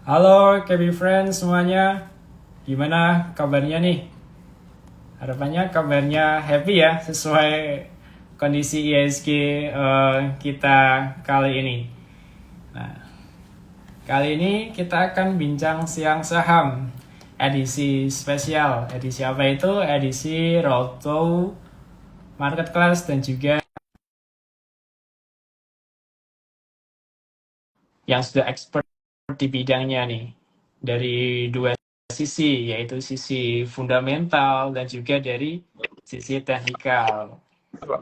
Halo KB Friends semuanya, gimana kabarnya nih? Harapannya kabarnya happy ya, sesuai kondisi ISG kita kali ini. Nah, kali ini kita akan bincang siang saham, edisi spesial. Edisi apa itu? Edisi Roadshow Market Class dan juga yang sudah expert di bidangnya nih. Dari dua sisi, yaitu sisi fundamental dan juga dari sisi teknikal. Halo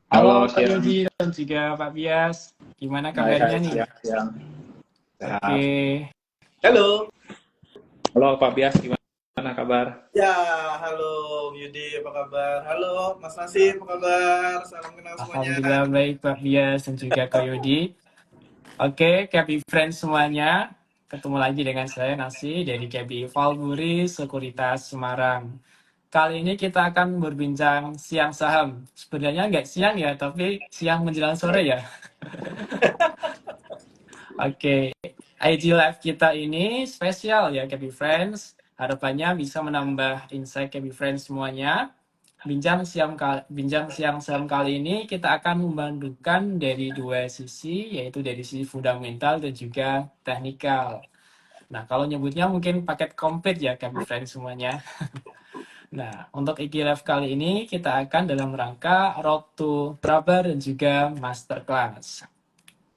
Halo, Pak siang. Yudi dan juga Pak Bias, gimana Hai, kabarnya hai, nih? siang, siang. Oke, Sehat. Halo. Halo, Pak Bias, gimana kabar? Ya, halo Yudi, apa kabar? Halo Mas Nasir, apa kabar? Salam kenal semuanya. Alhamdulillah baik Pak Bias dan juga Kak Yudi. Oke, KB Friends semuanya, ketemu lagi dengan saya Nasi dari KB Valburi Sekuritas Semarang. Kali ini kita akan berbincang siang saham. Sebenarnya nggak siang ya, tapi siang menjelang sore ya. Oke, IG Live kita ini spesial ya KB Friends. Harapannya bisa menambah insight KB Friends semuanya. Bincang siang saham kali ini kita akan membandingkan dari dua sisi, yaitu dari sisi fundamental dan juga teknikal. Nah, kalau nyebutnya mungkin paket komplit ya KB Friends semuanya. Nah, untuk IG Live kali ini kita akan dalam rangka Road to Prabar dan juga Masterclass.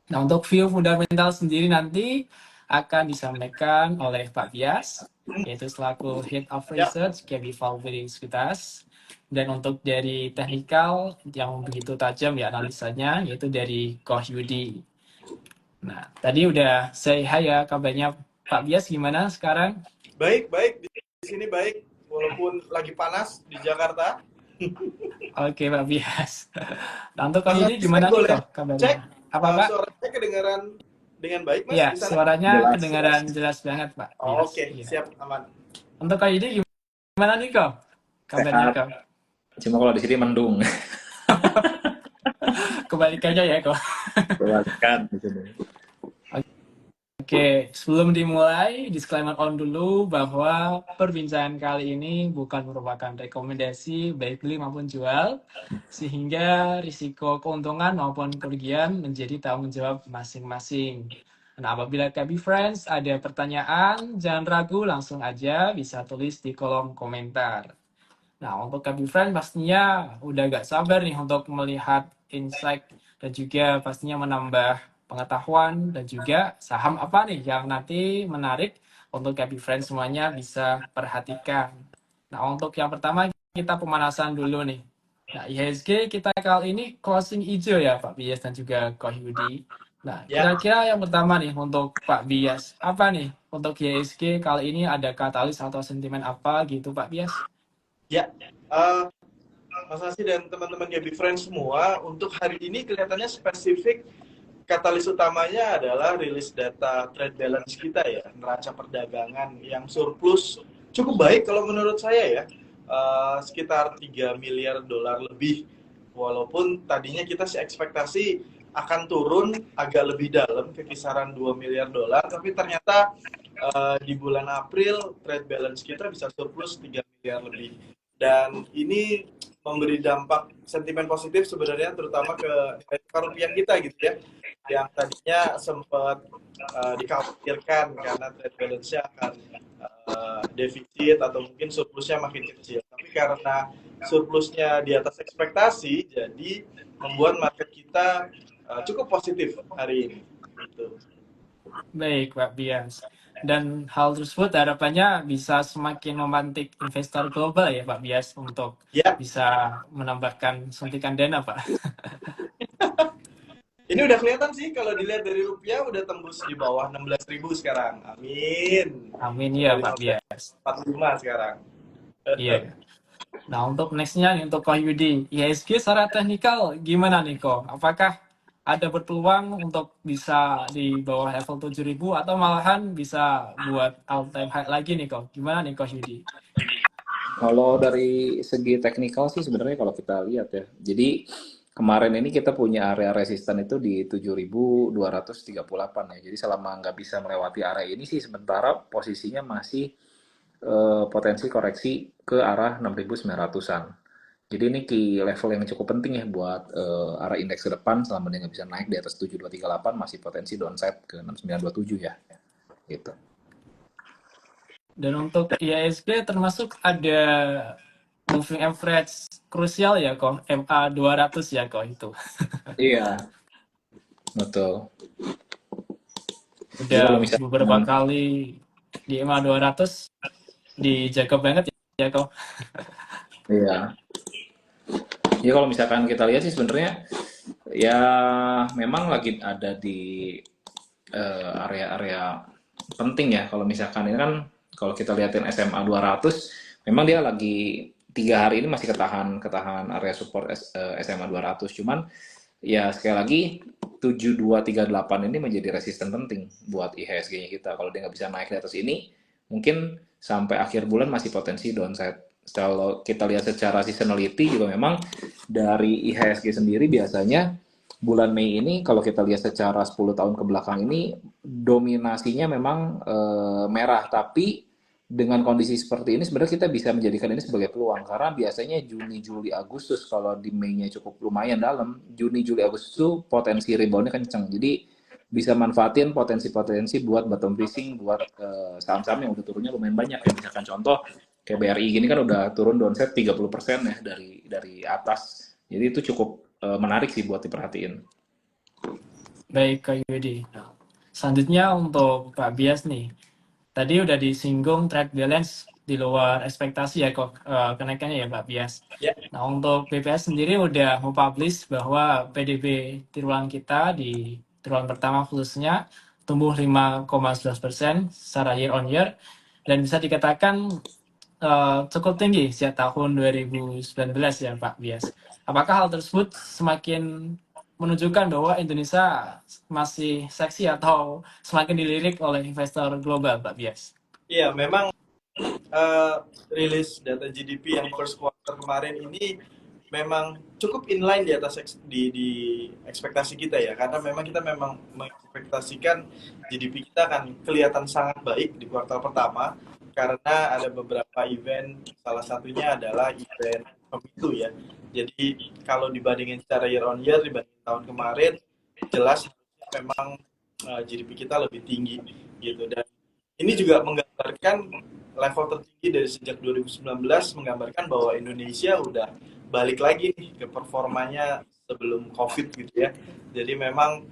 Nah, untuk view fundamental sendiri nanti akan disampaikan oleh Pak Bias, yaitu selaku Head of Ya, Research KB Valverde Sekuritas. Dan untuk dari teknikal yang begitu tajam ya analisanya, yaitu dari Koh Yudi. Nah, tadi udah say hi ya kabarnya Pak Bias gimana sekarang? baik di sini baik, walaupun lagi panas di Jakarta. Oke Pak Bias. Nah, untuk Koh Mas Yudi Nasir, saya gimana nih boleh kok cek kabarnya? Apa Pak? suaranya kedengaran dengan baik, Mas, Iya, di sana? suaranya Jelas, jelas. kedengaran jelas banget Pak Oh, Bias. oke, Iya. siap, aman. Untuk Koh Yudi gimana nih kok kabarnya Sehat. kok? Cuma kalau di sini mendung. Kebalikannya ya kok. Kebalikan di sini. Oke, sebelum dimulai, disclaimer on dulu bahwa perbincangan kali ini bukan merupakan rekomendasi baik beli maupun jual, sehingga risiko keuntungan maupun kerugian menjadi tanggung jawab masing-masing. Nah, apabila KB Friends ada pertanyaan, jangan ragu langsung aja bisa tulis di kolom komentar. Nah, untuk KB Friends pastinya udah gak sabar nih untuk melihat insight dan juga pastinya menambah pengetahuan dan juga saham apa nih yang nanti menarik untuk KB Friends semuanya bisa perhatikan. Nah, untuk yang pertama kita pemanasan dulu nih. Nah, IHSG kita kali ini closing hijau ya Pak Bias dan juga Ko Yudi. Nah, Ya, kira-kira yang pertama nih untuk Pak Bias, apa nih untuk IHSG kali ini ada katalis atau sentimen apa gitu Pak Bias? ya. Eh, Mas Nasir dan teman-teman Gaby Friends semua, untuk hari ini kelihatannya spesifik katalis utamanya adalah rilis data trade balance kita ya, neraca perdagangan yang surplus cukup baik kalau menurut saya ya. Sekitar 3 miliar dolar lebih. Walaupun tadinya kita sih ekspektasi akan turun agak lebih dalam ke kisaran 2 miliar dolar, tapi ternyata di bulan April trade balance kita bisa surplus 3 miliar lebih. Dan ini memberi dampak sentimen positif sebenarnya terutama ke nilai tukar rupiah kita gitu ya, yang tadinya sempat dikhawatirkan karena trade balance-nya akan defisit atau mungkin surplusnya makin kecil. Tapi karena surplusnya di atas ekspektasi, jadi membuat market kita cukup positif hari ini. Gitu. Baik, Pak Bias. Dan hal tersebut harapannya bisa semakin memantik investor global ya, Pak Bias, untuk Ya, bisa menambahkan suntikan dana, Pak. ini udah kelihatan sih kalau dilihat dari rupiah udah tembus di bawah 16.000 sekarang. Amin. Amin Udah ya, Pak Bias. 15.45 sekarang. Iya. Nah, untuk next-nya nih, untuk Ko Yudi, IHSG secara teknikal gimana nih, Ko? Apakah ada berpeluang untuk bisa di bawah level 7.000 atau malahan bisa buat all-time high lagi nih, Ko? Gimana nih, Ko Yudi? Kalau dari segi teknikal sih sebenarnya kalau kita lihat ya. Jadi kemarin ini kita punya area resisten itu di 7.238 ya. Jadi selama nggak bisa melewati area ini sih sementara posisinya masih potensi koreksi ke arah 6.900-an. Jadi ini key level yang cukup penting ya buat arah indeks ke depan selama dia nggak bisa naik di atas 7.238 masih potensi downside ke 6.927 ya. Gitu. Dan untuk IHSG termasuk ada moving average krusial ya kok, MA 200 ya kok itu. Iya, betul. Jadi kalau Udah beberapa misalkan kali di MA 200 dijaga banget ya kok. iya. Ya kalau misalkan kita lihat sih sebenarnya ya memang lagi ada di area-area penting ya. Kalau misalkan ini kan kalau kita lihatin SMA 200 memang dia lagi 3 hari ini masih ketahan area support SMA 200. Cuman ya sekali lagi 7238 ini menjadi resisten penting buat IHSG-nya kita. Kalau dia nggak bisa naik di atas ini, mungkin sampai akhir bulan masih potensi downside. Kalau kita lihat secara seasonality juga memang dari IHSG sendiri biasanya bulan Mei ini kalau kita lihat secara 10 tahun ke belakang ini dominasinya memang merah, tapi dengan kondisi seperti ini sebenarnya kita bisa menjadikan ini sebagai peluang karena biasanya Juni, Juli, Agustus kalau di Mei-nya cukup lumayan dalam, Juni, Juli, Agustus itu potensi rebound-nya kenceng. Jadi bisa manfaatin potensi-potensi buat bottom fishing buat saham-saham yang udah turunnya lumayan banyak ya. Misalkan contoh kayak BRI gini kan udah turun downside 30% ya dari atas. Jadi itu cukup menarik sih buat diperhatiin. Baik Kak Yudi. Selanjutnya untuk Pak Bias nih. Tadi udah disinggung trade balance di luar ekspektasi ya kok kenaikannya ya Pak Bias. Ya. Nah untuk BPS sendiri udah mempublish bahwa PDB triwulan kita di triwulan pertama khususnya tumbuh 5,11% secara year on year dan bisa dikatakan cukup tinggi sejak tahun 2019 ya Pak Bias. Apakah hal tersebut semakin menunjukkan bahwa Indonesia masih seksi atau semakin dilirik oleh investor global, Pak Bias? Iya, memang rilis data GDP yang first quarter kemarin ini memang cukup inline di atas di ekspektasi kita ya, karena memang kita mengekspektasikan GDP kita akan kelihatan sangat baik di kuartal pertama karena ada beberapa event, salah satunya adalah event pemilu ya. Jadi kalau dibandingin secara year on year dibanding tahun kemarin, jelas memang GDP kita lebih tinggi gitu, dan ini juga menggambarkan level tertinggi dari sejak 2019, menggambarkan bahwa Indonesia udah balik lagi nih ke performanya sebelum COVID gitu ya. Jadi memang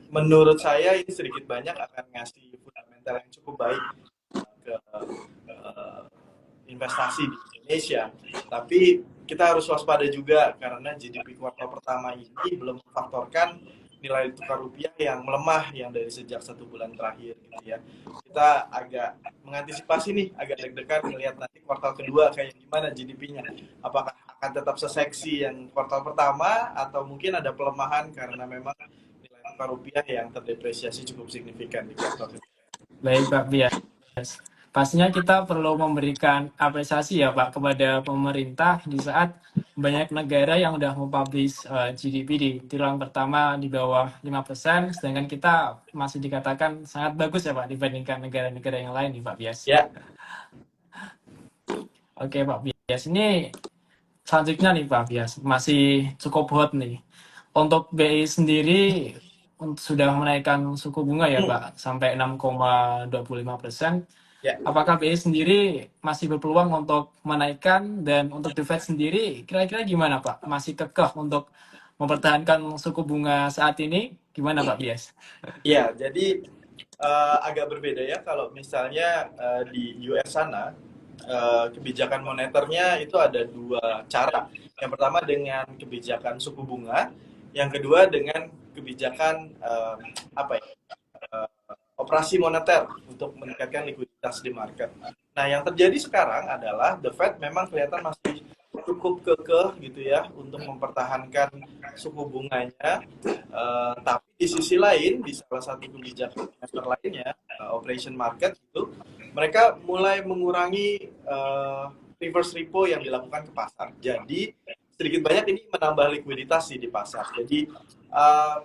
menurut saya ini sedikit banyak akan ngasih fundamental yang cukup baik ke investasi di Indonesia. Tapi kita harus waspada juga karena GDP kuartal pertama ini belum memfaktorkan nilai tukar rupiah yang melemah yang dari sejak 1 bulan terakhir gitu ya. Kita agak mengantisipasi nih, agak deg-degan melihat nanti kuartal kedua kayak gimana GDP-nya. Apakah akan tetap seseksi yang kuartal pertama atau mungkin ada pelemahan karena memang nilai tukar rupiah yang terdepresiasi cukup signifikan di kuartal kedua. Baik Pak Bias. Pastinya kita perlu memberikan apresiasi ya Pak kepada pemerintah di saat banyak negara yang udah mempublish GDP di triwulan pertama di bawah 5%, sedangkan kita masih dikatakan sangat bagus ya Pak dibandingkan negara-negara yang lain nih Pak Bias. Ya. Oke Pak Bias, ini selanjutnya nih Pak Bias, masih cukup hot nih. Untuk BI sendiri sudah menaikkan suku bunga ya Pak sampai 6,25%. Ya. Apakah BI sendiri masih berpeluang untuk menaikkan, dan untuk The Fed sendiri kira-kira gimana Pak? Masih kekeh untuk mempertahankan suku bunga saat ini? Gimana Pak Bias? Ya, jadi agak berbeda ya kalau misalnya di US sana kebijakan moneternya itu ada 2 cara. Yang pertama dengan kebijakan suku bunga, yang kedua dengan kebijakan operasi moneter untuk meningkatkan likuiditas di market. Nah, yang terjadi sekarang adalah The Fed memang kelihatan masih cukup kekeh gitu ya untuk mempertahankan suku bunganya, tapi di sisi lain di salah satu kebijakan moneter lainnya, operation market itu mereka mulai mengurangi reverse repo yang dilakukan ke pasar. Jadi sedikit banyak ini menambah likuiditas sih di pasar. Jadi uh,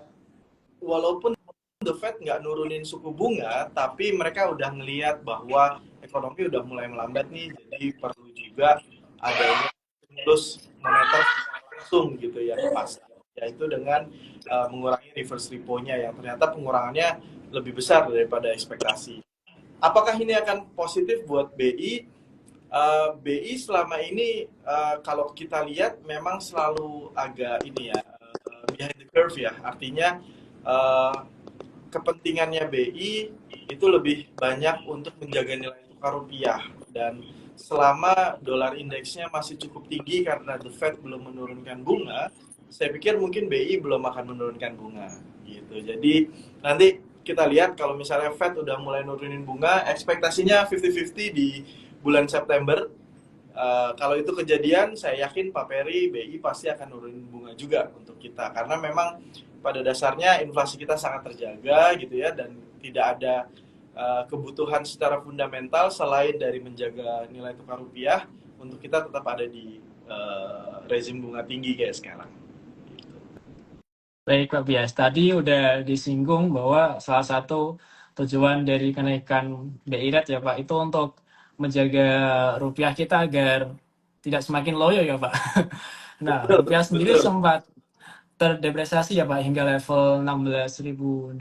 walaupun The Fed nggak nurunin suku bunga, tapi mereka udah ngelihat bahwa ekonomi udah mulai melambat nih, jadi perlu juga adanya stimulus moneter langsung gitu ya ke pasar, yaitu dengan mengurangi reverse repo-nya yang ternyata pengurangannya lebih besar daripada ekspektasi. Apakah ini akan positif buat BI? BI selama ini kalau kita lihat memang selalu agak ini ya, behind the curve ya, artinya kepentingannya BI itu lebih banyak untuk menjaga nilai tukar rupiah, dan selama dolar indeksnya masih cukup tinggi karena The Fed belum menurunkan bunga, saya pikir mungkin BI belum akan menurunkan bunga gitu. Jadi nanti kita lihat kalau misalnya Fed udah mulai nurunin bunga, ekspektasinya 50-50 di bulan September. Kalau itu kejadian, saya yakin Pak Peri, BI pasti akan nurunin bunga juga untuk kita, karena memang pada dasarnya inflasi kita sangat terjaga gitu ya, dan tidak ada kebutuhan secara fundamental selain dari menjaga nilai tukar rupiah untuk kita tetap ada di rezim bunga tinggi kayak sekarang. Baik Pak Bias, tadi udah disinggung bahwa salah satu tujuan dari kenaikan BI rate ya Pak, itu untuk menjaga rupiah kita agar tidak semakin loyo ya Pak. Nah, Betul, rupiah sendiri betul. sempat terdepresiasi ya Pak hingga level 16.290.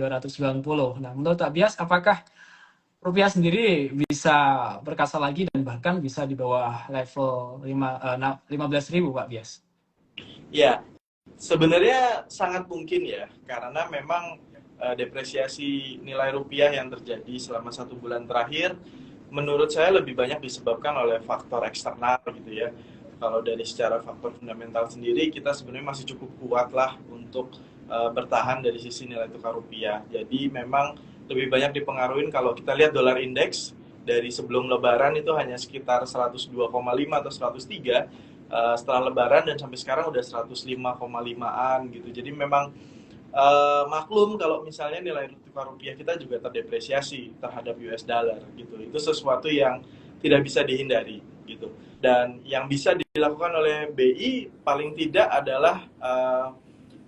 Nah, menurut Pak Bias, apakah rupiah sendiri bisa perkasa lagi dan bahkan bisa di bawah level 15.000 Pak Bias? Ya, sebenarnya sangat mungkin ya, karena memang depresiasi nilai rupiah yang terjadi selama 1 bulan terakhir, menurut saya lebih banyak disebabkan oleh faktor eksternal gitu ya. Kalau dari secara faktor fundamental sendiri, kita sebenarnya masih cukup kuat lah untuk bertahan dari sisi nilai tukar rupiah. Jadi memang lebih banyak dipengaruhi kalau kita lihat dolar indeks dari sebelum Lebaran itu hanya sekitar 102,5 atau 103, setelah Lebaran dan sampai sekarang udah 105,5-an gitu. Jadi memang maklum kalau misalnya nilai tukar rupiah kita juga terdepresiasi terhadap US dollar gitu. Itu sesuatu yang tidak bisa dihindari gitu. Dan yang bisa dilakukan oleh BI paling tidak adalah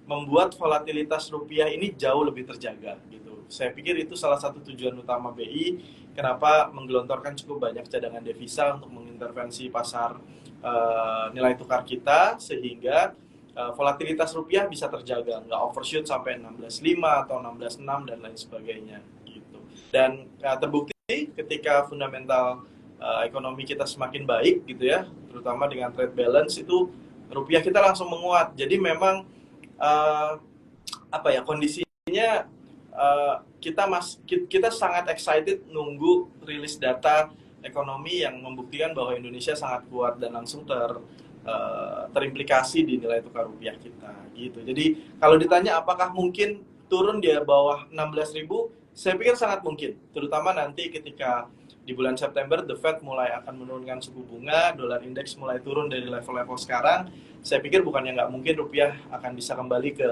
membuat volatilitas rupiah ini jauh lebih terjaga gitu. Saya pikir itu salah satu tujuan utama BI, kenapa menggelontorkan cukup banyak cadangan devisa untuk mengintervensi pasar nilai tukar kita, sehingga volatilitas rupiah bisa terjaga, nggak overshoot sampai 16.5 atau 16.6 dan lain sebagainya gitu. Dan terbukti ketika fundamental ekonomi kita semakin baik gitu ya, terutama dengan trade balance, itu rupiah kita langsung menguat. Jadi memang kondisinya kita sangat excited nunggu rilis data ekonomi yang membuktikan bahwa Indonesia sangat kuat dan langsung terimplikasi di nilai tukar rupiah kita gitu. Jadi kalau ditanya apakah mungkin turun di bawah 16.000, saya pikir sangat mungkin, terutama nanti ketika di bulan September The Fed mulai akan menurunkan suku bunga, dolar indeks mulai turun dari level-level sekarang. Saya pikir bukannya nggak mungkin rupiah akan bisa kembali ke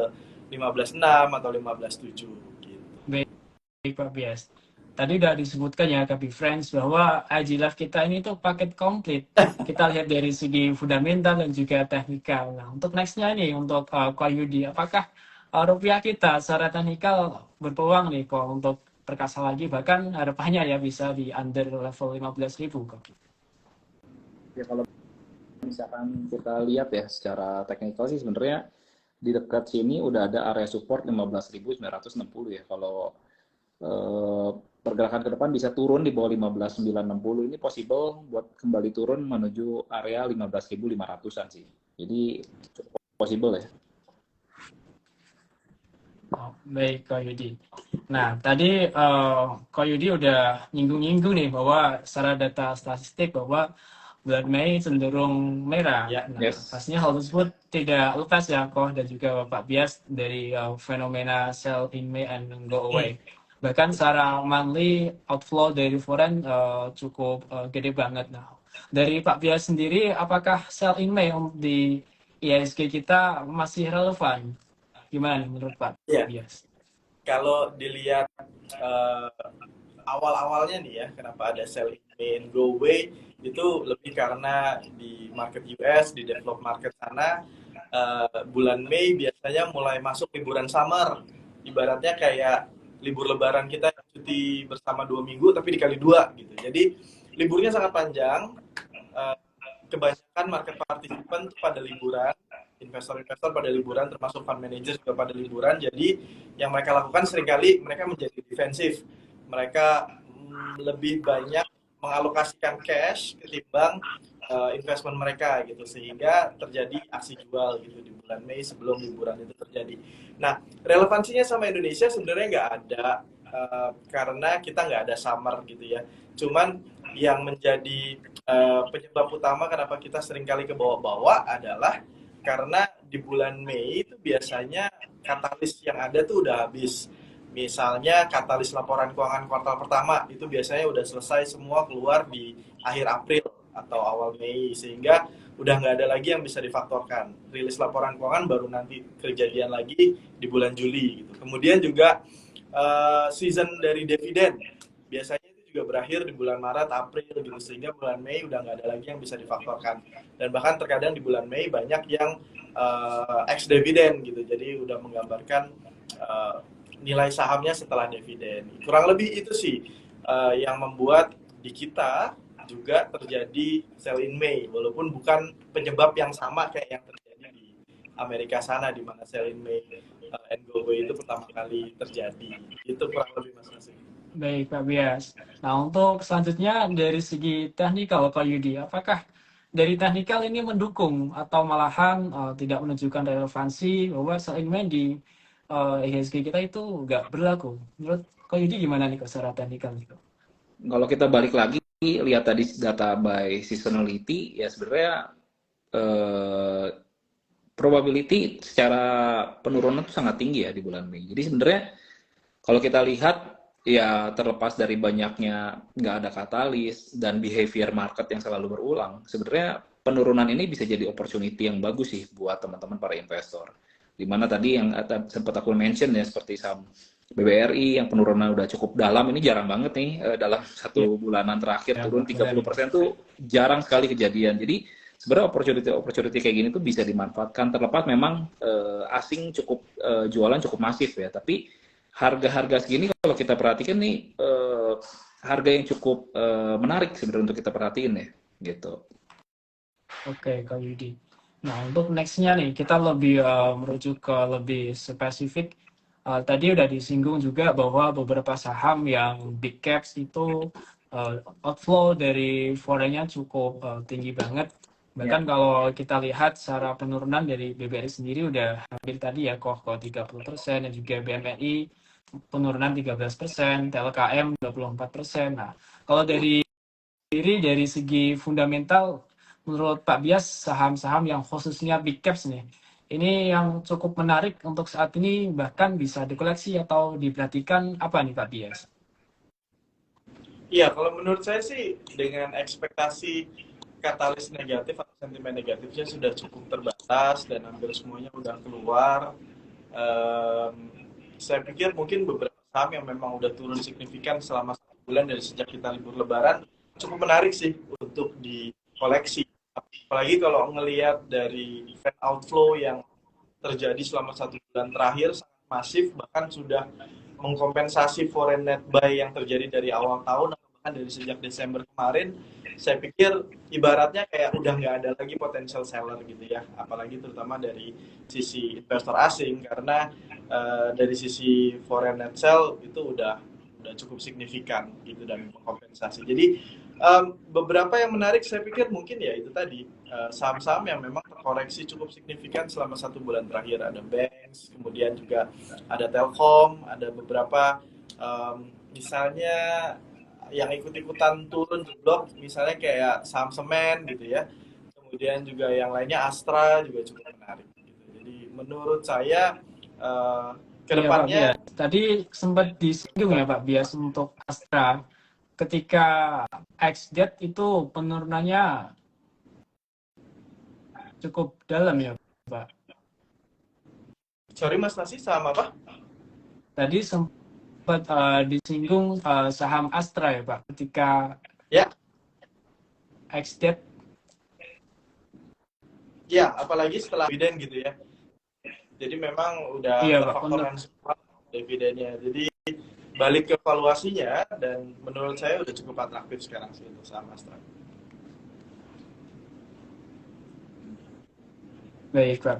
15.6 atau 15.7 gitu. Baik Pak Bias. Tadi udah disebutkan ya Kapi Friends bahwa IG Live kita ini tuh paket komplit. Kita lihat dari segi fundamental dan juga teknikal. Nah, untuk nextnya nih, untuk Koyudi, apakah rupiah kita secara teknikal berpeluang nih kok untuk perkasa lagi, bahkan harapannya ya bisa di under level 15.000 kok. Ya kalau misalkan kita lihat ya secara teknikal sih sebenarnya di dekat sini udah ada area support 15.960 ya. Kalau pergerakan ke depan bisa turun di bawah 15.960, ini possible buat kembali turun menuju area 15.500-an sih. Jadi cukup possible ya. Oh, baik Ko Yudi. Nah, tadi Ko Yudi udah nyinggung-nyinggung nih bahwa secara data statistik bahwa bulan Mei cenderung merah. Ya, nah, yes. pastinya hal tersebut tidak lepas ya Ko dan juga Bapak Bias dari fenomena sell in May and go away. Bahkan secara monthly outflow dari foreign cukup gede banget. Nah, dari Pak Bias sendiri, apakah sell in May di ISG kita masih relevan? Gimana nih menurut Pak ya. Bias? Kalau dilihat awal-awalnya nih ya, kenapa ada sell in May and go away, itu lebih karena di market US, di developed market sana, bulan Mei biasanya mulai masuk liburan summer. Ibaratnya kayak libur lebaran kita cuti bersama 2 minggu tapi dikali 2 gitu. Jadi liburnya sangat panjang. Eh, Kebanyakan market participant pada liburan, investor-investor pada liburan, termasuk fund manager juga pada liburan. Jadi yang mereka lakukan seringkali mereka menjadi defensif. Mereka lebih banyak mengalokasikan cash ketimbang investment mereka gitu, sehingga terjadi aksi jual gitu di bulan Mei sebelum liburan itu terjadi. Nah, relevansinya sama Indonesia sebenarnya nggak ada, karena kita nggak ada summer gitu ya. Cuman yang menjadi penyebab utama kenapa kita seringkali ke bawah-bawah adalah karena di bulan Mei itu biasanya katalis yang ada tuh udah habis. Misalnya katalis laporan keuangan kuartal pertama itu biasanya udah selesai semua keluar di akhir April atau awal Mei, sehingga udah nggak ada lagi yang bisa difaktorkan. Rilis laporan keuangan baru nanti kejadian lagi di bulan Juli gitu. Kemudian juga season dari dividen biasanya itu juga berakhir di bulan Maret, April gitu, sehingga bulan Mei udah nggak ada lagi yang bisa difaktorkan. Dan bahkan terkadang di bulan Mei banyak yang ex dividen gitu, jadi udah menggambarkan nilai sahamnya setelah dividen. Kurang lebih itu sih yang membuat di kita juga terjadi sell in May, walaupun bukan penyebab yang sama kayak yang terjadi di Amerika sana, di mana sell in May and go away itu pertama kali terjadi. Itu kurang lebih Mas Nasir. Baik, Pak Bias. Nah, untuk selanjutnya dari segi teknikal, Pak Yudi, apakah dari teknikal ini mendukung atau malahan tidak menunjukkan relevansi bahwa sell-in di IHSG kita itu nggak berlaku? Menurut Pak Yudi gimana nih kok secara teknikal gitu? Kalau kita balik lagi lihat tadi data by seasonality, ya sebenarnya eh, probability secara penurunan itu sangat tinggi ya di bulan Mei. Jadi sebenarnya kalau kita lihat ya terlepas dari banyaknya nggak ada katalis dan behavior market yang selalu berulang, sebenarnya penurunan ini bisa jadi opportunity yang bagus sih buat teman-teman para investor. Dimana tadi yang sempat aku mention ya seperti saham BBRI yang penurunan udah cukup dalam, ini jarang banget nih dalam satu bulanan terakhir Ya, turun Pak Keren. 30% tuh jarang sekali kejadian. Jadi sebenarnya opportunity kayak gini tuh bisa dimanfaatkan, terlepas memang asing cukup jualan cukup masif ya, tapi harga-harga segini kalau kita perhatikan nih harga yang cukup menarik sebenarnya untuk kita perhatiin ya gitu. Oke, Kak Yudi. Nah, untuk next-nya nih, kita lebih merujuk ke lebih spesifik. Tadi udah disinggung juga bahwa beberapa saham yang big caps itu outflow dari foreign-nya cukup tinggi banget. Bahkan kalau kita lihat secara penurunan dari BBRI sendiri udah hampir tadi ya, kok 30%, dan juga BMRI penurunan 13%, TLKM 24%. Nah, kalau dari segi fundamental, menurut Pak Bias, saham-saham yang khususnya big caps nih, ini yang cukup menarik untuk saat ini, bahkan bisa dikoleksi atau diperhatikan apa nih Pak Bias? Iya, kalau menurut saya sih dengan ekspektasi katalis negatif atau sentimen negatifnya sudah cukup terbatas dan hampir semuanya udah keluar. Em, saya pikir mungkin beberapa saham yang memang udah turun signifikan selama 1 bulan dari sejak kita libur Lebaran cukup menarik sih untuk dikoleksi. Apalagi kalau ngelihat dari event outflow yang terjadi selama 1 bulan terakhir sangat masif, bahkan sudah mengkompensasi foreign net buy yang terjadi dari awal tahun atau bahkan dari sejak Desember kemarin. Saya pikir ibaratnya kayak udah nggak ada lagi potential seller gitu ya, apalagi terutama dari sisi investor asing, karena dari sisi foreign net sell itu udah cukup signifikan gitu dan mengkompensasi. Jadi beberapa yang menarik saya pikir mungkin ya itu tadi saham-saham yang memang terkoreksi cukup signifikan selama 1 bulan terakhir. Ada Banks, kemudian juga ada Telkom, ada beberapa misalnya yang ikut-ikutan turun jeblok, misalnya kayak saham semen gitu ya. Kemudian juga yang lainnya Astra juga cukup menarik. Gitu. Jadi menurut saya kedepannya Iya, Pak Bias. Tadi sempat disinggung ya Pak Bias untuk Astra. Ketika ex-debt itu penurunannya cukup dalam ya Pak. sorry Mas Nasi, saham apa? Tadi sempat sempat disinggung saham Astra ya Pak, ketika Ya, ex-date. ya, apalagi setelah dividen gitu ya. Jadi memang udah Iya Pak, untuk terfaktorkan semua dividennya. Jadi balik ke valuasinya, dan menurut saya udah cukup atraktif sekarang sih untuk saham Astra. baik Pak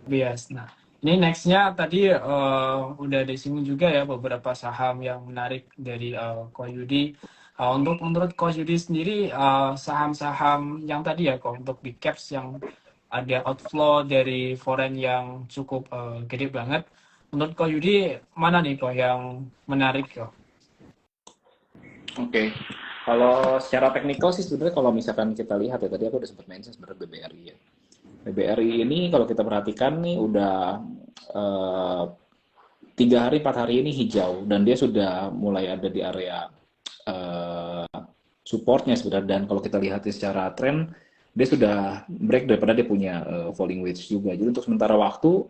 Bias. Nah, ini nextnya tadi udah disinggung juga ya beberapa saham yang menarik dari Koyudi. Untuk menurut Koyudi sendiri, saham-saham yang tadi ya, untuk big caps yang ada outflow dari foreign yang cukup gede banget. Menurut Koyudi, mana nih kok yang menarik kok? Oke. Kalau secara teknikal sih sebenarnya kalau misalkan kita lihat ya, tadi aku udah sempat mention sebenarnya BBRI ya. BBRI ini kalau kita perhatikan nih udah 3 hari 4 hari ini hijau, dan dia sudah mulai ada di area supportnya sebenarnya. Dan kalau kita lihat secara tren, dia sudah break daripada dia punya falling wedge juga. Jadi untuk sementara waktu,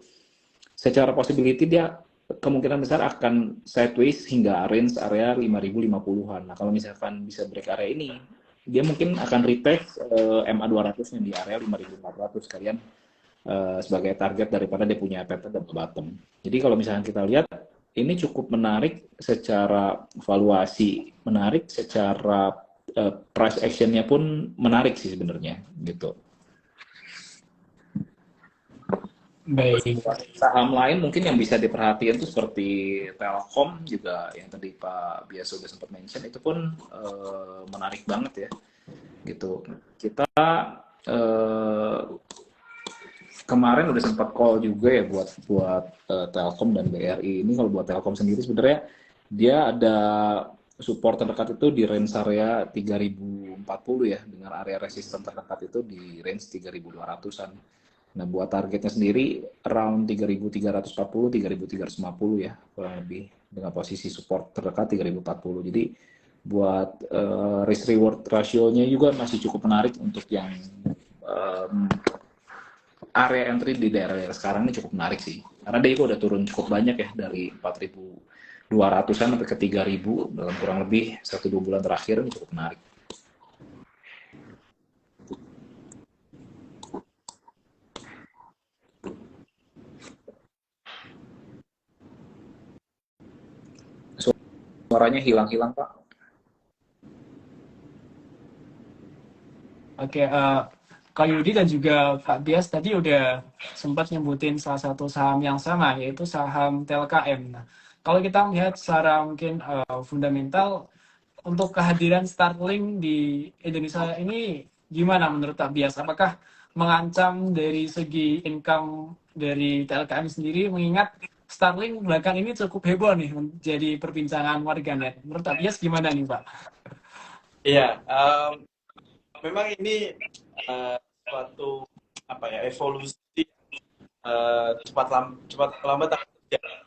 secara possibility dia kemungkinan besar akan sideways hingga range area 5.050-an. Nah, kalau misalkan bisa break area ini, dia mungkin akan retest MA 200-nya di area 5.400 sekalian sebagai target daripada dia punya pattern double bottom. Jadi kalau misalkan kita lihat, ini cukup menarik secara valuasi, menarik secara price action-nya pun menarik sih sebenarnya gitu. Baik. Saham lain mungkin yang bisa diperhatikan itu seperti Telkom juga, yang tadi Pak Bias sudah sempat mention, itu pun menarik banget ya gitu. Kita kemarin udah sempat call juga ya buat Telkom dan BRI ini. Kalau buat Telkom sendiri sebenarnya dia ada support terdekat itu di range area 3040 ya, dengan area resisten terdekat itu di range 3200-an. Nah, buat targetnya sendiri around 3340, 3350 ya, kurang lebih, dengan posisi support terdekat 3040. Jadi buat risk reward ratio-nya juga masih cukup menarik untuk yang area entry di daerah-daerah sekarang ini cukup menarik sih. Karena dia juga udah turun cukup banyak ya, dari 4.200-an sampai ke 3.000 dalam kurang lebih 1-2 bulan terakhir, ini cukup menarik. Suaranya hilang-hilang, Pak. Oke, Kak Yudi dan juga Pak Bias tadi udah sempat nyebutin salah satu saham yang sama, yaitu saham TLKM. Nah, kalau kita melihat secara mungkin fundamental, untuk kehadiran Starlink di Indonesia ini gimana menurut Pak Bias? Apakah mengancam dari segi income dari TLKM sendiri, mengingat Starlink belakangan ini cukup heboh nih menjadi perbincangan warganet. Menurut Pak Bias gimana nih Pak? Iya, memang ini suatu evolusi cepat lambat akan terjadi.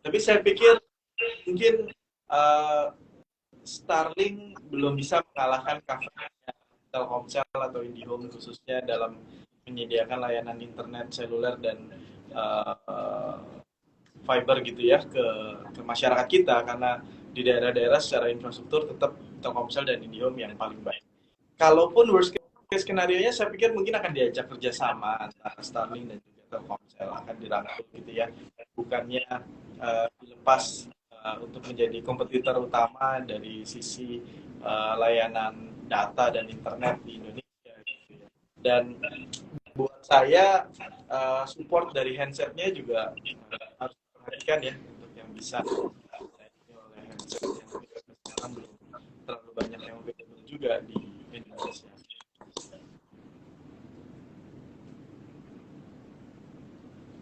Tapi saya pikir mungkin Starlink belum bisa mengalahkan coverage Telkomsel atau IndiHome khususnya dalam menyediakan layanan internet seluler dan fiber gitu ya ke masyarakat kita, karena di daerah-daerah secara infrastruktur tetap Telkomsel dan IndiHome yang paling baik. Kalaupun worst case skenario-nya, saya pikir mungkin akan diajak kerjasama antara Starlink dan juga Telkomsel, akan dirangkul gitu ya, bukannya dilepas untuk menjadi kompetitor utama dari sisi layanan data dan internet di Indonesia gitu ya. Dan buat saya support dari handsetnya juga harus diperhatikan ya, untuk yang bisa oleh handset yang sekarang belum terlalu banyak yang available juga di Indonesia.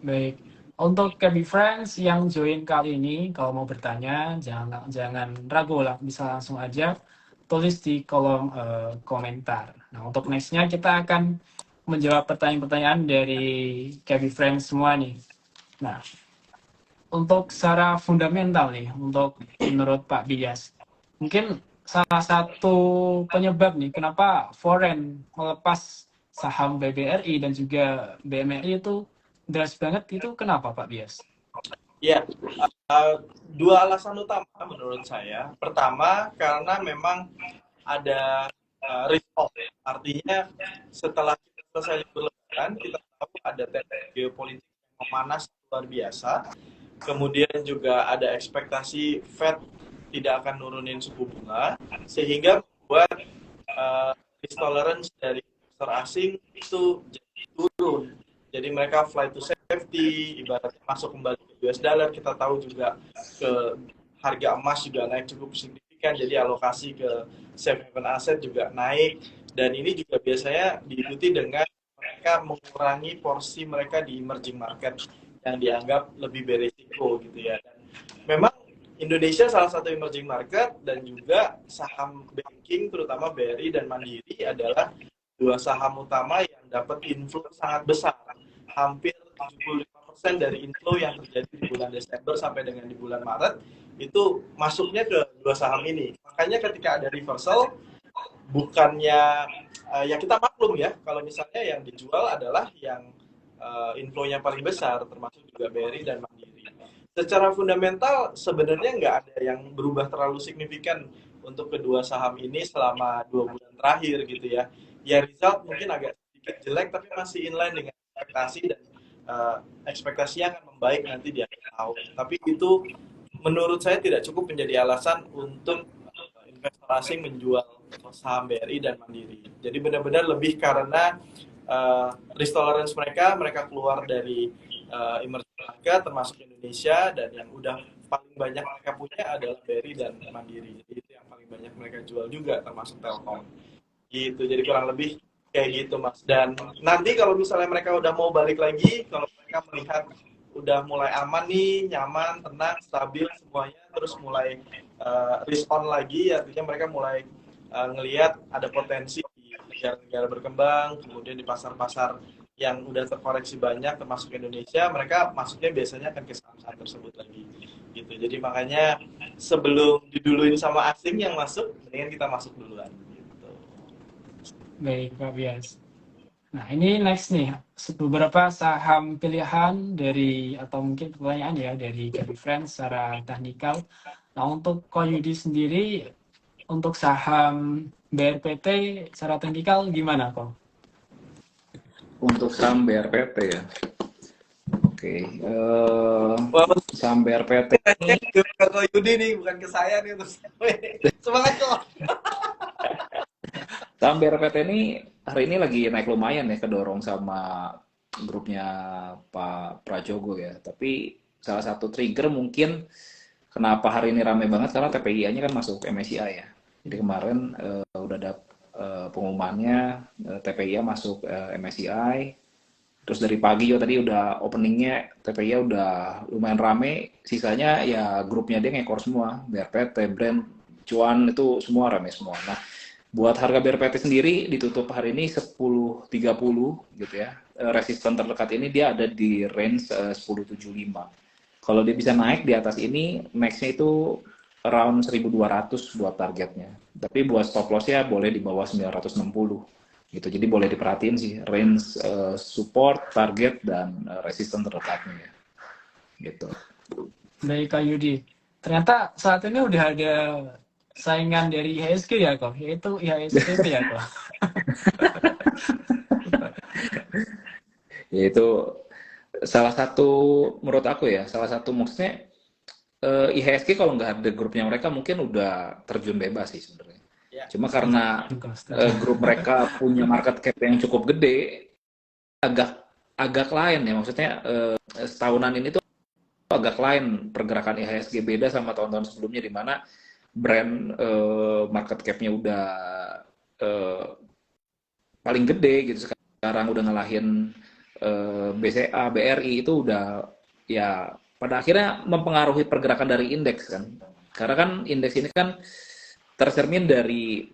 Baik, untuk KB Friends yang join kali ini, kalau mau bertanya, jangan ragu lah, bisa langsung aja tulis di kolom komentar. Nah, untuk nextnya kita akan menjawab pertanyaan-pertanyaan dari KB Friends semua nih. Nah, untuk secara fundamental nih, untuk menurut Pak Bias, mungkin salah satu penyebab nih kenapa foreign melepas saham BBRI dan juga BMRI itu deras banget, itu kenapa Pak Bias? Ya, dua alasan utama menurut saya. Pertama, karena memang ada risk off. Artinya setelah kita selesai libur lebaran, kita tahu ada tensi geopolitik yang memanas luar biasa. Kemudian juga ada ekspektasi Fed tidak akan nurunin suku bunga, sehingga membuat risk tolerance dari investor asing itu jadi turun. Jadi mereka flight to safety, ibaratnya masuk kembali ke US dollar. Kita tahu juga ke harga emas juga naik cukup signifikan, jadi alokasi ke safe haven aset juga naik. Dan ini juga biasanya diikuti dengan mereka mengurangi porsi mereka di emerging market yang dianggap lebih beresiko gitu ya. Dan memang Indonesia salah satu emerging market, dan juga saham banking terutama BRI dan Mandiri adalah dua saham utama yang dapat inflow sangat besar. Hampir 75% dari inflow yang terjadi di bulan Desember sampai dengan di bulan Maret itu masuknya ke dua saham ini. Makanya ketika ada reversal, bukannya ya kita maklum ya kalau misalnya yang dijual adalah yang inflow-nya paling besar, termasuk juga BRI dan Mandiri. Secara fundamental sebenarnya nggak ada yang berubah terlalu signifikan untuk kedua saham ini selama 2 bulan terakhir gitu ya. Ya result mungkin agak sedikit jelek, tapi masih inline dengan ekspektasi, dan ekspektasinya akan membaik nanti di akhir tahun. Tapi itu menurut saya tidak cukup menjadi alasan untuk investor asing menjual saham BRI dan Mandiri. Jadi benar-benar lebih karena risk tolerance mereka keluar dari emerging market termasuk Indonesia, dan yang udah paling banyak mereka punya adalah BRI dan Mandiri. Jadi itu yang paling banyak mereka jual juga, termasuk Telkom. Gitu, jadi kurang lebih kayak gitu Mas. Dan nanti kalau misalnya mereka udah mau balik lagi, kalau mereka melihat udah mulai aman nih, nyaman, tenang, stabil semuanya, terus mulai risk on lagi, artinya mereka mulai ngelihat ada potensi di negara-negara berkembang, kemudian di pasar-pasar yang udah terkoreksi banyak termasuk Indonesia, mereka masuknya biasanya akan ke saham-saham tersebut lagi gitu. Jadi makanya sebelum diduluin sama asing yang masuk, mendingan kita masuk duluan gitu. Baik, Pak Bias. Nah, ini next nih, beberapa saham pilihan dari, atau mungkin pertanyaan ya, dari Gaby Friends secara teknikal. Nah, untuk Ko Yudi sendiri, untuk saham BRPT secara teknikal gimana, Ko? Untuk saham BRPT ya. Oke, Wah, saham BRPT ini ke Ko Yudi nih, bukan ke saya nih. Terus semangat kok. saham BRPT ini hari ini lagi naik lumayan ya, kedorong sama grupnya Pak Prajogo ya. Tapi salah satu trigger mungkin kenapa hari ini rame banget karena TPI-nya kan masuk MSCI ya. Jadi kemarin udah ada pengumumannya, TPI masuk MSCI. Terus dari pagi juga tadi udah openingnya TPI udah lumayan rame. Sisanya ya grupnya dia ngekor semua, BRPT, Brand, Cuan itu semua rame semua. Nah, buat harga BRPT sendiri ditutup hari ini 10.30 gitu ya. Resisten terdekat ini dia ada di range 10.75. Kalau dia bisa naik di atas ini, max-nya itu around 1.200 buat targetnya. Tapi buat stop loss-nya boleh di bawah 960 gitu. Jadi boleh diperhatiin sih range support, target, dan resisten terdekatnya gitu. Baik, Kak Yudi. Ternyata saat ini udah ada saingan dari IHSG ya, Ko? Yaitu IHSPP ya, Ko? Yaitu salah satu, menurut aku ya, salah satu maksudnya IHSG kalau nggak ada grupnya mereka mungkin udah terjun bebas sih sebenarnya. Ya. Cuma karena grup mereka punya market cap yang cukup gede, agak lain ya, maksudnya setahunan ini tuh agak lain pergerakan IHSG, beda sama tahun-tahun sebelumnya di mana brand market cap-nya udah paling gede gitu, sekarang udah ngalahin BCA, BRI itu udah ya pada akhirnya mempengaruhi pergerakan dari indeks kan. Karena kan indeks ini kan tercermin dari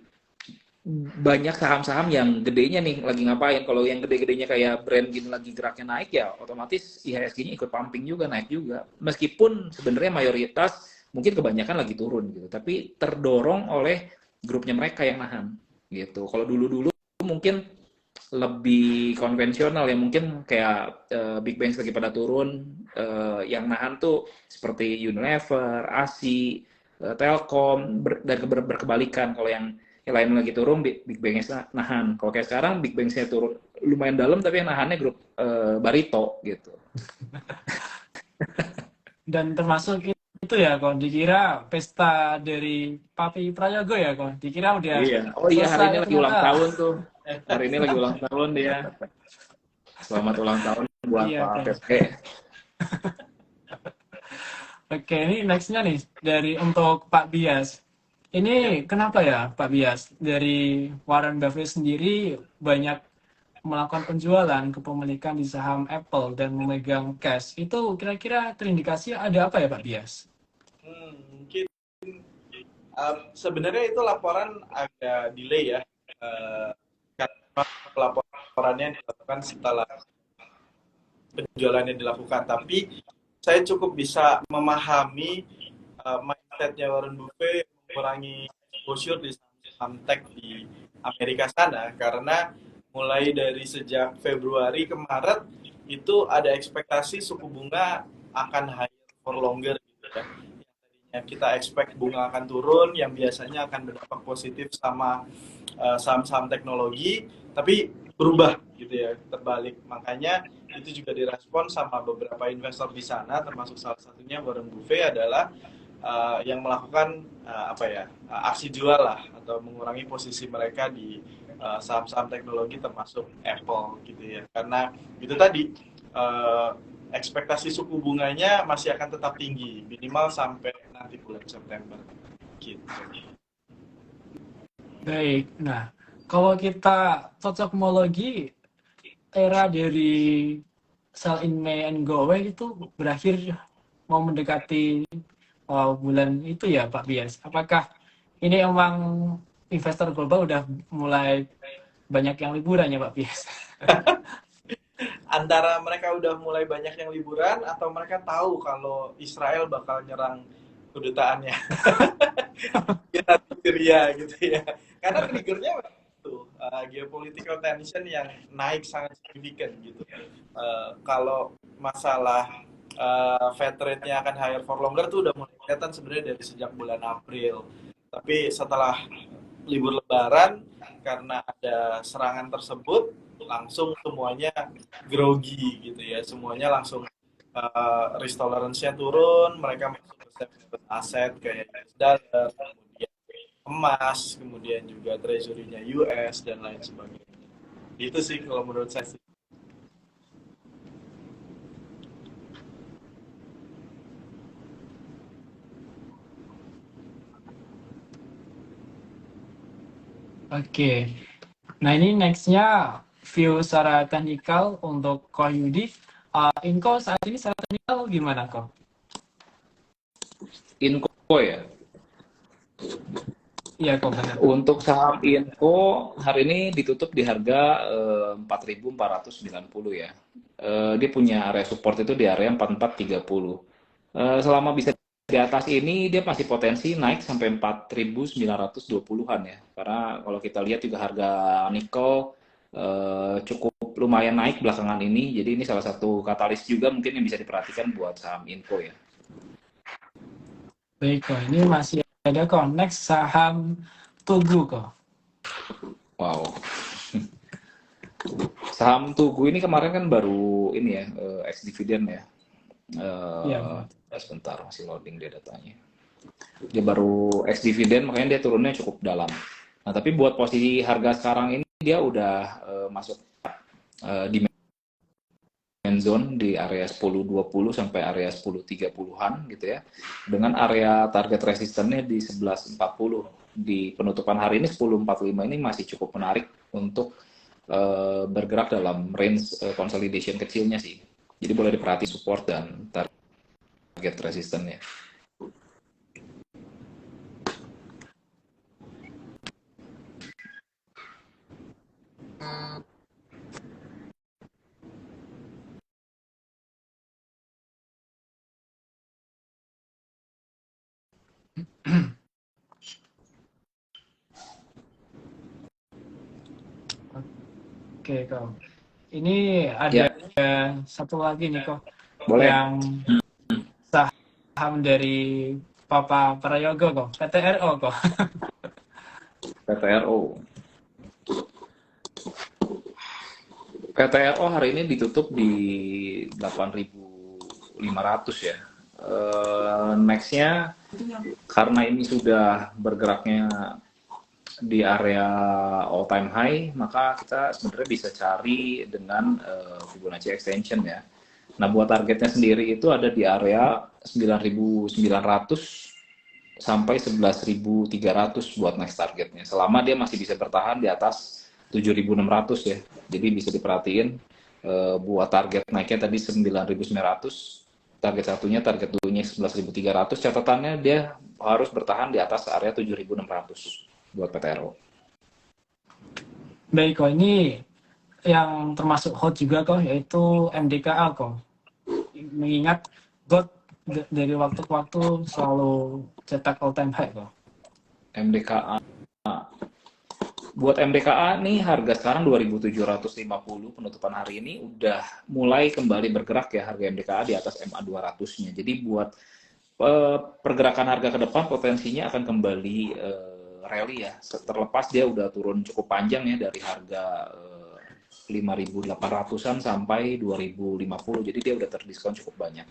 banyak saham-saham yang gedenya nih lagi ngapain. Kalau yang gede-gedenya kayak brand gini lagi geraknya naik ya otomatis IHSG-nya ikut pumping juga, naik juga. Meskipun sebenarnya mayoritas mungkin kebanyakan lagi turun gitu, tapi terdorong oleh grupnya mereka yang nahan gitu. Kalau dulu-dulu mungkin lebih konvensional ya, mungkin kayak big banks lagi pada turun, yang nahan tuh seperti Unilever, ASI, Telkom, dan berkebalikan. Kalau yang lain lagi turun, big banks nahan. Kalau kayak sekarang big banksnya turun lumayan dalam, tapi yang nahannya grup Barito gitu. Dan termasuk itu ya, kok dikira pesta dari Papi Prayogo ya, kok dikira udah Iya. Oh iya, hari ini selesai lagi ulang ternyata. tahun tuh. Hari ini lagi ulang tahun dia. Selamat ulang tahun buat Iya, Pak kan. Pepe. Oke, ini nextnya nih dari untuk Pak Bias. Ya. Ini kenapa ya Pak Bias? Dari Warren Buffett sendiri banyak melakukan penjualan kepemilikan di saham Apple dan memegang cash. Itu kira-kira terindikasi ada apa ya Pak Bias? Mungkin sebenarnya itu laporan agak delay ya, karena pelaporannya dilakukan setelah penjualan yang dilakukan. Tapi saya cukup bisa memahami mindsetnya Warren Buffett mengurangi exposure di saham tech di Amerika sana, karena mulai dari sejak Februari ke Maret itu ada ekspektasi suku bunga akan higher for longer gitu ya. Yang tadinya kita expect bunga akan turun, yang biasanya akan berdampak positif sama saham-saham teknologi, tapi berubah gitu ya, terbalik. Makanya itu juga direspon sama beberapa investor di sana, termasuk salah satunya Warren Buffett adalah yang melakukan aksi jual lah, atau mengurangi posisi mereka di saham-saham teknologi termasuk Apple gitu ya, karena itu tadi ekspektasi suku bunganya masih akan tetap tinggi minimal sampai nanti bulan September gitu. Baik, nah kalau kita cocokmologi era dari sell in May and go away itu berakhir mau mendekati bulan itu ya Pak Bias. Apakah ini emang investor global udah mulai banyak yang liburan ya Pak Bias? Antara mereka udah mulai banyak yang liburan atau mereka tahu kalau Israel bakal nyerang kedutaannya Syria gitu ya, karena triggernya itu geopolitical tension yang naik sangat signifikan gitu. Kalau masalah Fed rate-nya akan higher for longer tuh udah mulai kelihatan sebenarnya dari sejak bulan April, tapi setelah libur Lebaran karena ada serangan tersebut langsung semuanya grogi gitu ya, semuanya langsung risk tolerance-nya turun, mereka masuk ke safe aset kayak US dollar, kemudian emas, kemudian juga treasury-nya US dan lain sebagainya. Itu sih kalau menurut saya sih. Oke, nah ini nextnya view secara teknikal untuk Ko Yudi. Inko saat ini secara teknikal gimana kok? Inco ya. Iya kok benar. Untuk saham Inco hari ini ditutup di harga 4.490 ya. Dia punya area support itu di area 4430. Selama bisa di atas ini dia masih potensi naik sampai 4.920-an ya. Karena kalau kita lihat juga harga nikel cukup lumayan naik belakangan ini. Jadi ini salah satu katalis juga mungkin yang bisa diperhatikan buat saham Inco ya. Baik kok, ini masih ada kok. Next saham Tugu kok. Wow. Saham Tugu ini kemarin kan baru ini ya, ex dividend ya. Iya kok. Sebentar masih loading dia datanya. Dia baru ex dividend makanya dia turunnya cukup dalam. Nah, tapi buat posisi harga sekarang ini dia udah masuk di main zone di area 10.20 sampai area 10.30-an gitu ya. Dengan area target resistennya di 11.40. Di penutupan hari ini 10.45 ini masih cukup menarik untuk bergerak dalam range consolidation kecilnya sih. Jadi boleh diperhati support dan target resistennya. Oke kok. Ini ada Ya, satu lagi nih kok boleh. yang saham dari Papa Prayogo kok, PTRO kok. PTRO. PTRO hari ini ditutup di 8.500 ya. Nextnya karena ini sudah bergeraknya di area all time high, maka kita sebenarnya bisa cari dengan Fibonacci extension ya. Nah, buat targetnya sendiri itu ada di area 9.900 sampai 11.300 buat next targetnya. Selama dia masih bisa bertahan di atas 7.600 ya. Jadi bisa diperhatiin buat target naiknya tadi 9.900, target satunya, target dulunya 11.300. Catatannya dia harus bertahan di atas area 7.600 buat PTRO. Baik kok, ini yang termasuk hot juga kok, yaitu MDKA kok. Mengingat gold dari waktu ke waktu selalu cetak all time high kok. MDKA. Buat MDKA nih harga sekarang 2.750 penutupan hari ini udah mulai kembali bergerak ya harga MDKA di atas MA 200-nya. Jadi buat pergerakan harga ke depan potensinya akan kembali rally ya. Terlepas dia udah turun cukup panjang ya dari harga 5.800-an sampai 2.050. Jadi dia udah terdiskon cukup banyak.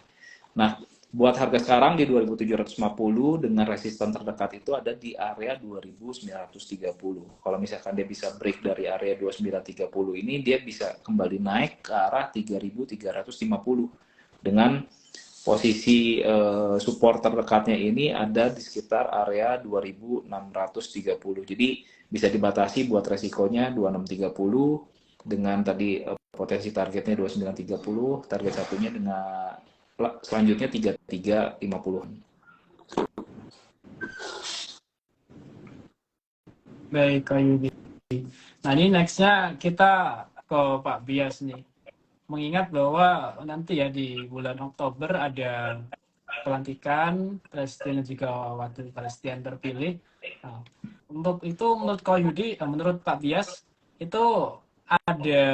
Nah, buat harga sekarang di 2.750 dengan resisten terdekat itu ada di area 2.930. Kalau misalkan dia bisa break dari area 2.930 ini, dia bisa kembali naik ke arah 3.350 dengan posisi support terdekatnya ini ada di sekitar area 2.630. Jadi bisa dibatasi buat resikonya 2630 dengan tadi potensi targetnya 2930, target satunya dengan selanjutnya 3350. Baik Kak Yudi. Nah ini nextnya kita ke Pak Bias nih. Mengingat bahwa nanti ya di bulan Oktober ada pelantikan presiden dan juga wakil presiden terpilih. Nah, untuk itu menurut Kak Yudi, menurut Pak Bias itu ada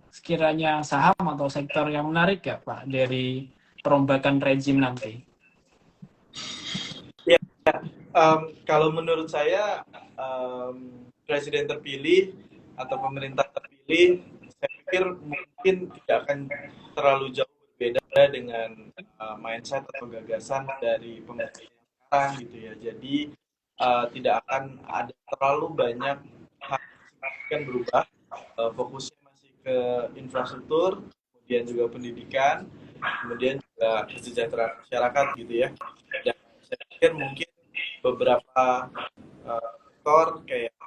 sekiranya saham atau sektor yang menarik ya Pak dari perombakan rezim nanti? Ya, kalau menurut saya presiden terpilih atau pemerintah terpilih, saya pikir mungkin tidak akan terlalu jauh berbeda dengan mindset atau gagasan dari pemerintah yang sekarang gitu ya. Jadi tidak akan ada terlalu banyak hal yang berubah. Fokusnya masih ke infrastruktur, kemudian juga pendidikan, kemudian juga kesejahteraan masyarakat gitu ya. Dan saya pikir mungkin beberapa sektor kayak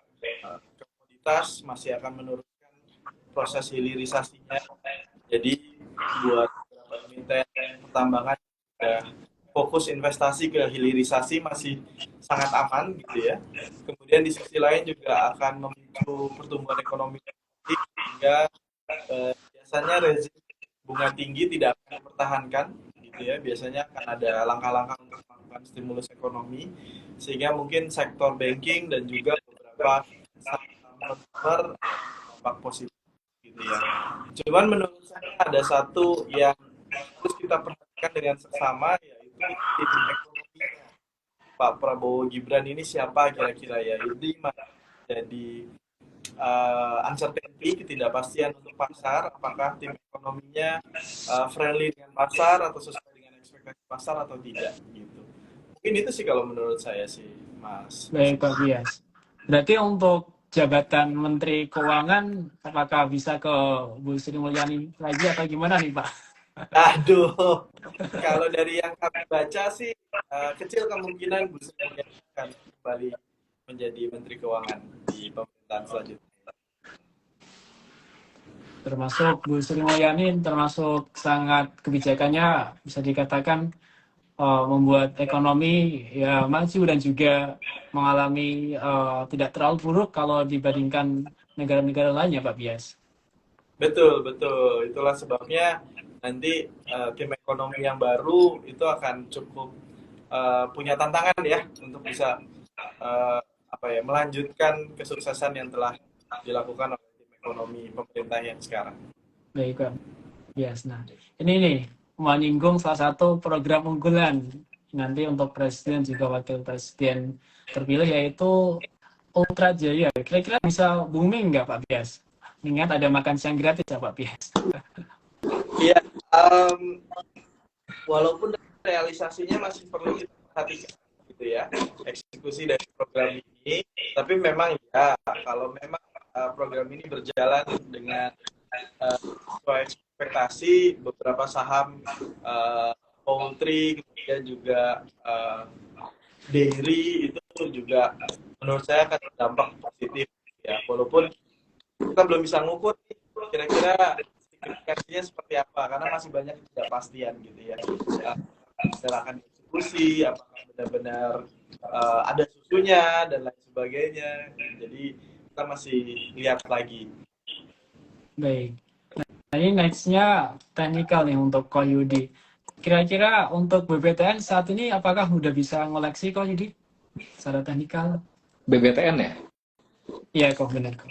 komoditas masih akan menurunkan proses hilirisasinya. Jadi buat beberapa emiten pertambangan fokus investasi ke hilirisasi masih sangat aman gitu ya. Kemudian di sisi lain juga akan memicu pertumbuhan ekonomi sehingga biasanya rezim bunga tinggi tidak akan dipertahankan gitu ya. Biasanya akan ada langkah-langkah untuk melakukan stimulus ekonomi sehingga mungkin sektor banking dan juga beberapa sektor dampak positif gitu ya. Cuman menurut saya ada satu yang harus kita perhatikan dengan seksama yaitu tim ekonominya. Pak Prabowo Gibran ini siapa kira-kira ya? Jadi jadi uncertainty, ketidakpastian untuk pasar, apakah tim ekonominya friendly dengan pasar atau sesuai dengan ekspektasi pasar atau tidak gitu. Mungkin itu sih kalau menurut saya sih, Mas. Baik Pak Bias. Berarti untuk jabatan Menteri Keuangan apakah bisa ke Bu Sri Mulyani lagi atau gimana nih Pak? Aduh, kalau dari yang kami baca sih kecil kemungkinan Bu Sri Mulyani akan kembali menjadi Menteri Keuangan di pemerintahan selanjutnya. Termasuk Bu Sri Mulyani termasuk sangat kebijakannya bisa dikatakan membuat ekonomi ya maju dan juga mengalami tidak terlalu buruk kalau dibandingkan negara-negara lainnya Pak Bias. Betul, betul. Itulah sebabnya nanti tim ekonomi yang baru itu akan cukup punya tantangan ya untuk bisa melanjutkan kesuksesan yang telah dilakukan oleh tim ekonomi pemerintah yang sekarang. Baik, Pak Bias. Nah, ini nih menyinggung salah satu program unggulan nanti untuk presiden juga wakil presiden terpilih, yaitu Ultra Jaya. Kira-kira bisa booming nggak Pak Bias? Ingat ada makan siang gratis ya Pak Bias? Iya, walaupun realisasinya masih perlu kita perhatikan gitu ya, eksekusi dari program ini, tapi memang ya kalau memang program ini berjalan dengan sesuai ekspektasi, beberapa saham poultry, kemudian juga dairy itu juga menurut saya akan berdampak positif ya, walaupun kita belum bisa ngukur kira-kira signifikansinya seperti apa karena masih banyak ketidakpastian gitu ya. Benar akan dieksekusi, apakah benar-benar ada susunya dan lain sebagainya. Jadi kita masih lihat lagi. Baik. Nah, ini next-nya technical nih untuk Ko Yudi. Kira-kira untuk BBTN saat ini apakah udah bisa ngoleksi Ko Yudi? Secara teknikal? BBTN ya? Iya kok, benar kok.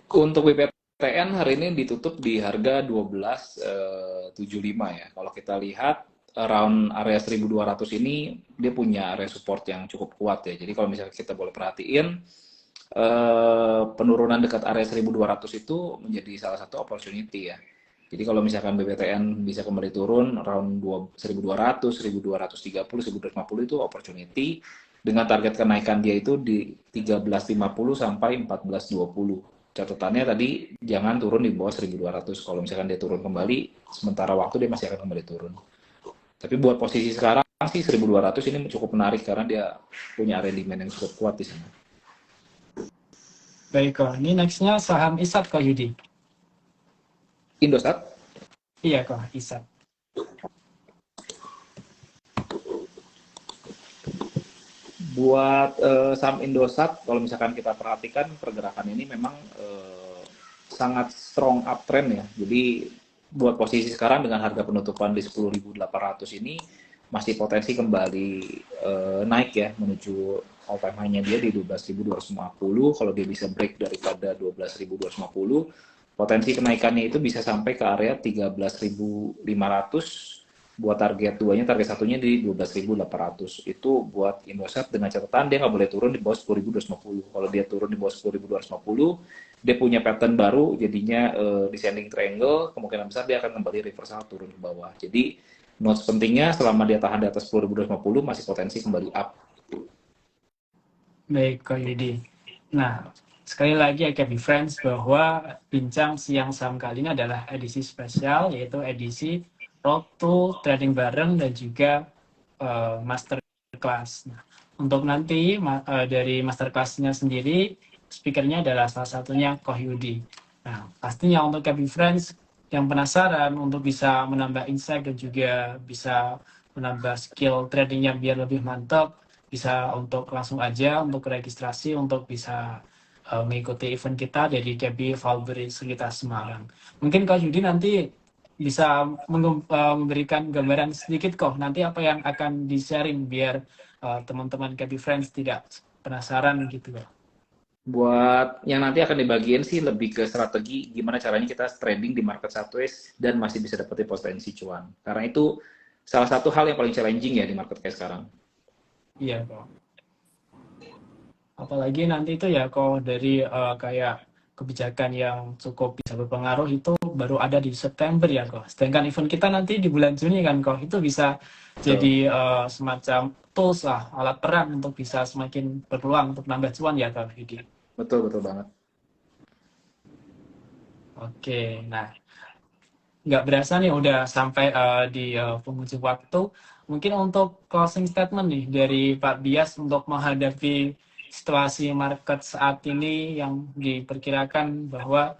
Untuk BBTN hari ini ditutup di harga 12.75 ya. Kalau kita lihat around area 1200 ini dia punya area support yang cukup kuat ya. Jadi kalau misalnya kita boleh perhatiin penurunan dekat area 1200 itu menjadi salah satu opportunity ya. Jadi kalau misalkan BBTN bisa kembali turun around 1200, 1230, 1250 itu opportunity dengan target kenaikan dia itu di 1350 sampai 1420. Catatannya tadi jangan turun di bawah 1200. Kalau misalkan dia turun kembali, sementara waktu dia masih akan kembali turun. Tapi buat posisi sekarang sih 1200 ini cukup menarik karena dia punya area demand yang cukup kuat di sana. Baik kok, ini next-nya saham ISAT Ko Yudi. Indosat? Iya kok, ISAT. Buat saham Indosat, kalau misalkan kita perhatikan pergerakan ini memang sangat strong uptrend ya. Jadi buat posisi sekarang dengan harga penutupan di 10.800 ini masih potensi kembali naik ya menuju all time high-nya dia di 12.250. Kalau dia bisa break daripada 12.250, potensi kenaikannya itu bisa sampai ke area 13.500. Buat target duanya, target satunya di 12.800. Itu buat Indosat dengan catatan dia nggak boleh turun di bawah 10.250. Kalau dia turun di bawah 10.250, dia punya pattern baru, jadinya descending triangle, kemungkinan besar dia akan kembali reversal turun ke bawah. Jadi notes pentingnya selama dia tahan di atas 10.250 masih potensi kembali up. Baik Ko Yudi. Nah, sekali lagi ya Happy Friends bahwa bincang siang saham kali ini adalah edisi spesial, yaitu edisi Road to Trading bareng dan juga masterclass. Nah, untuk nanti dari masterclass-nya sendiri, speakernya adalah salah satunya Ko Yudi. Nah, pastinya untuk Happy Friends yang penasaran untuk bisa menambah insight dan juga bisa menambah skill tradingnya biar lebih mantap, bisa untuk langsung aja untuk registrasi untuk bisa mengikuti event kita dari KB Valbury sekitar Semarang. Mungkin Kak Yudi nanti bisa memberikan gambaran sedikit kok nanti apa yang akan di-sharing biar teman-teman KB Friends tidak penasaran gitu loh. Buat yang nanti akan dibagiin sih lebih ke strategi gimana caranya kita trading di market sideways dan masih bisa dapetin potensi cuan. Karena itu salah satu hal yang paling challenging ya di market kayak sekarang. Iya kok. Apalagi nanti itu ya kok dari kayak kebijakan yang cukup bisa berpengaruh itu baru ada di September ya kok. Sedangkan event kita nanti di bulan Juni kan kok itu bisa jadi semacam tools lah, alat perang untuk bisa semakin berpeluang untuk nambah cuan ya kok Yudi. Betul banget. Oke, nah nggak berasa nih udah sampai di penghujung waktu. Mungkin untuk closing statement nih dari Pak Bias untuk menghadapi situasi market saat ini yang diperkirakan bahwa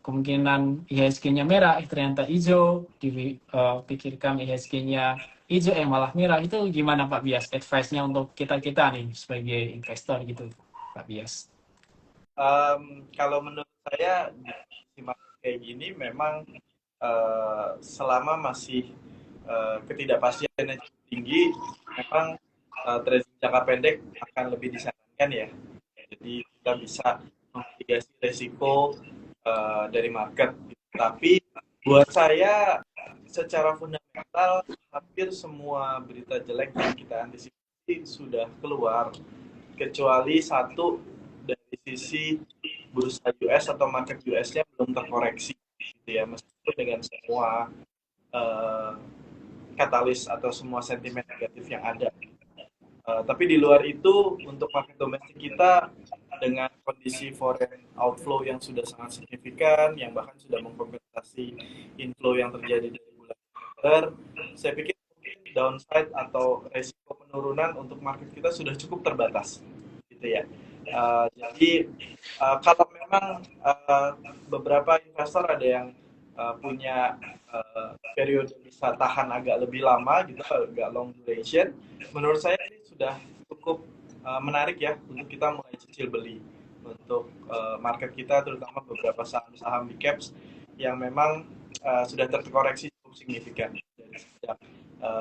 kemungkinan IHSG-nya merah, ternyata hijau, dipikirkan IHSG-nya hijau, malah merah, itu gimana Pak Bias? Advice-nya untuk kita-kita nih sebagai investor gitu, Pak Bias. Kalau menurut saya di market kayak gini memang selama masih ketidakpastiannya tinggi, memang trading jangka pendek akan lebih disarankan ya. Jadi kita bisa mitigasi resiko dari market. Tapi buat saya secara fundamental hampir semua berita jelek yang kita antisipasi sudah keluar, kecuali satu dari sisi bursa US atau market US-nya belum terkoreksi gitu ya, meskipun dengan semua katalis atau semua sentimen negatif yang ada. Tapi di luar itu untuk market domestik kita dengan kondisi foreign outflow yang sudah sangat signifikan, yang bahkan sudah mengkompensasi inflow yang terjadi dari bulan September, saya pikir mungkin downside atau resiko penurunan untuk market kita sudah cukup terbatas, gitu ya. Jadi kalau memang beberapa investor ada yang punya periode bisa tahan agak lebih lama gitu, agak long duration, menurut saya ini sudah cukup menarik ya untuk kita mulai cicil beli untuk market kita, terutama beberapa saham-saham big caps yang memang sudah terkoreksi cukup signifikan dari sejak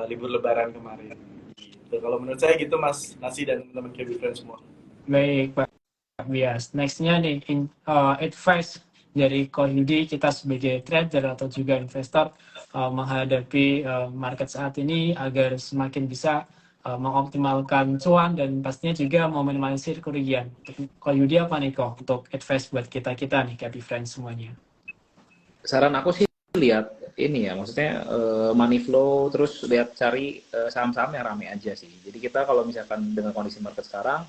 libur lebaran kemarin. Gitu. Kalau menurut saya gitu Mas Nasi dan teman-teman KB Friends semua. Baik Pak Bias. Nextnya nih, advice dari Ko Yudi, kita sebagai trader atau juga investor menghadapi market saat ini agar semakin bisa mengoptimalkan cuan dan pastinya juga meminimalisir kerugian. Ko Yudi apa nih Ko untuk advice buat kita nih KB Friends semuanya? Saran aku sih lihat ini ya, maksudnya money flow, terus lihat cari saham-saham yang rame aja sih. Jadi kita kalau misalkan dengan kondisi market sekarang,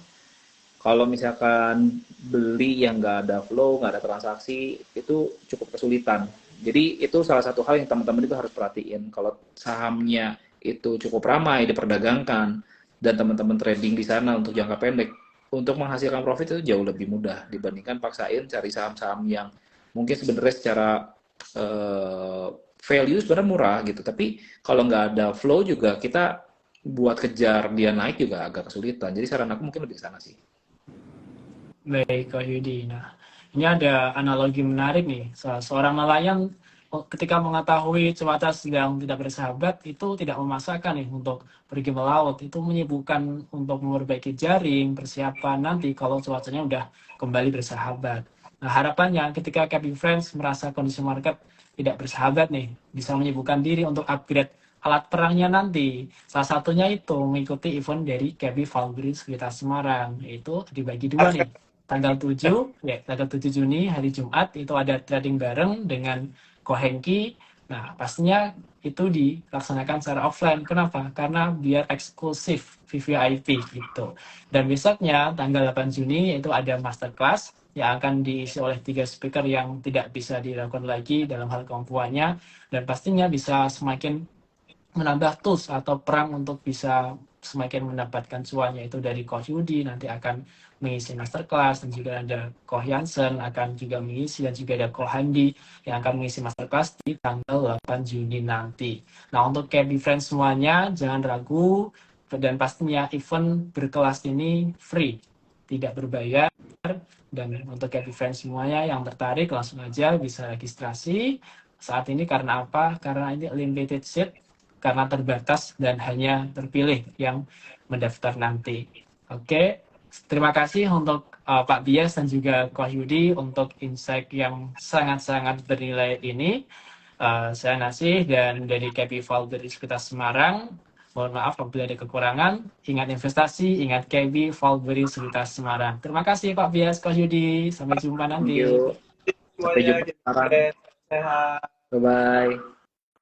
kalau misalkan beli yang nggak ada flow, nggak ada transaksi, itu cukup kesulitan. Jadi itu salah satu hal yang teman-teman itu harus perhatiin. Kalau sahamnya itu cukup ramai diperdagangkan dan teman-teman trading di sana untuk jangka pendek, untuk menghasilkan profit itu jauh lebih mudah dibandingkan paksain cari saham-saham yang mungkin sebenarnya secara value sebenarnya murah gitu. Tapi kalau nggak ada flow juga kita buat kejar dia naik juga agak kesulitan. Jadi saran aku mungkin lebih ke sana sih. Baik, Kak Yudi. Nah, ini ada analogi menarik nih. Seorang nelayan ketika mengetahui cuaca sedang tidak bersahabat, itu tidak memaksakan nih untuk pergi melaut. Itu menyibukkan untuk memperbaiki jaring, persiapan nanti kalau cuacanya udah kembali bersahabat. Nah, harapannya ketika KB Friends merasa kondisi market tidak bersahabat nih, bisa menyibukkan diri untuk upgrade alat perangnya nanti. Salah satunya itu mengikuti event dari KB Valkyrie Sekuritas Semarang. Itu dibagi dua nih. Tanggal 7 Juni hari Jumat itu ada trading bareng dengan Ko Hengki. Nah, pastinya itu dilaksanakan secara offline. Kenapa? Karena biar eksklusif VVIP gitu. Dan besoknya tanggal 8 Juni itu ada masterclass yang akan diisi oleh 3 speaker yang tidak bisa dilakukan lagi dalam hal kemampuannya, dan pastinya bisa semakin menambah tools atau perang untuk bisa semakin mendapatkan cuannya. Itu dari Ko Yudi nanti akan mengisi masterclass, dan juga ada Ko Hansen akan juga mengisi, dan juga ada Ko Handi yang akan mengisi masterclass di tanggal 8 Juni nanti. Nah, untuk KB Friends semuanya jangan ragu, dan pastinya event berkelas ini free, tidak berbayar. Dan untuk KB Friends semuanya yang tertarik langsung aja bisa registrasi saat ini. Karena apa? Karena ini limited seat, karena terbatas dan hanya terpilih yang mendaftar nanti. Oke, terima kasih untuk Pak Bias dan juga Ko Yudi untuk insight yang sangat-sangat bernilai ini. Saya Nasih dan dari KB Valkyrie Sekuritas Semarang. Mohon maaf apabila ada kekurangan. Ingat investasi, ingat KB Valkyrie Sekuritas Semarang. Terima kasih Pak Bias, Ko Yudi. Sampai jumpa nanti. Thank you. Sampai jumpa sekarang. Sehat. Bye-bye.